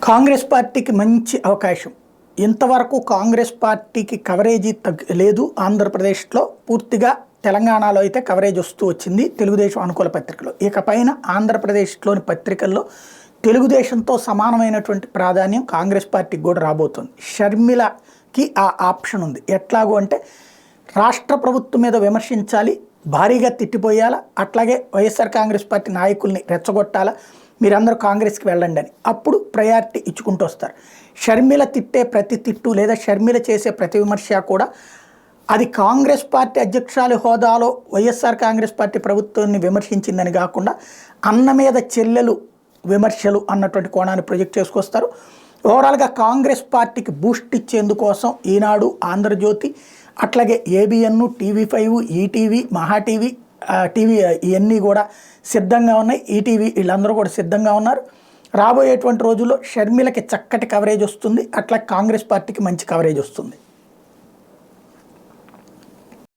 కాంగ్రెస్ పార్టీకి మంచి అవకాశం. ఇంతవరకు కాంగ్రెస్ పార్టీకి కవరేజీ లేదు ఆంధ్రప్రదేశ్లో. పూర్తిగా తెలంగాణలో అయితే కవరేజ్ వస్తూ వచ్చింది తెలుగుదేశం అనుకూల పత్రికలో. ఇకపైన ఆంధ్రప్రదేశ్లోని పత్రికల్లో తెలుగుదేశంతో సమానమైనటువంటి ప్రాధాన్యం కాంగ్రెస్ పార్టీకి కూడా రాబోతుంది. షర్మిలకి ఆ ఆప్షన్ ఉంది. ఎట్లాగో అంటే రాష్ట్ర ప్రభుత్వం మీద విమర్శించాలి, భారీగా తిట్టిపోయాలా, అట్లాగే వైఎస్ఆర్ కాంగ్రెస్ పార్టీ నాయకుల్ని రెచ్చగొట్టాలా, మీరందరూ కాంగ్రెస్కి వెళ్ళండి అని. అప్పుడు ప్రయారిటీ ఇచ్చుకుంటూ వస్తారు. షర్మిల తిట్టే ప్రతి తిట్టు లేదా షర్మిల చేసే ప్రతి విమర్శ కూడా అది కాంగ్రెస్ పార్టీ అధ్యక్షురాలి హోదాలో వైఎస్ఆర్ కాంగ్రెస్ పార్టీ ప్రభుత్వాన్ని విమర్శించిందని కాకుండా అన్న మీద చెల్లెలు విమర్శలు అన్నటువంటి కోణాన్ని ప్రొజెక్ట్ చేసుకొస్తారు. ఓవరాల్గా కాంగ్రెస్ పార్టీకి బూస్ట్ ఇచ్చేందుకోసం ఈనాడు, ఆంధ్రజ్యోతి, అట్లాగే ఏబిఎన్, టీవీ5, ఈటీవీ, మహా టీవీ, టీవీ ఇవన్నీ కూడా సిద్ధంగా ఉన్నాయి. ఈటీవీ వీళ్ళందరూ కూడా సిద్ధంగా ఉన్నారు. రాబోయేటువంటి రోజుల్లో షర్మిలకి చక్కటి కవరేజ్ వస్తుంది, అట్లా కాంగ్రెస్ పార్టీకి మంచి కవరేజ్ వస్తుంది.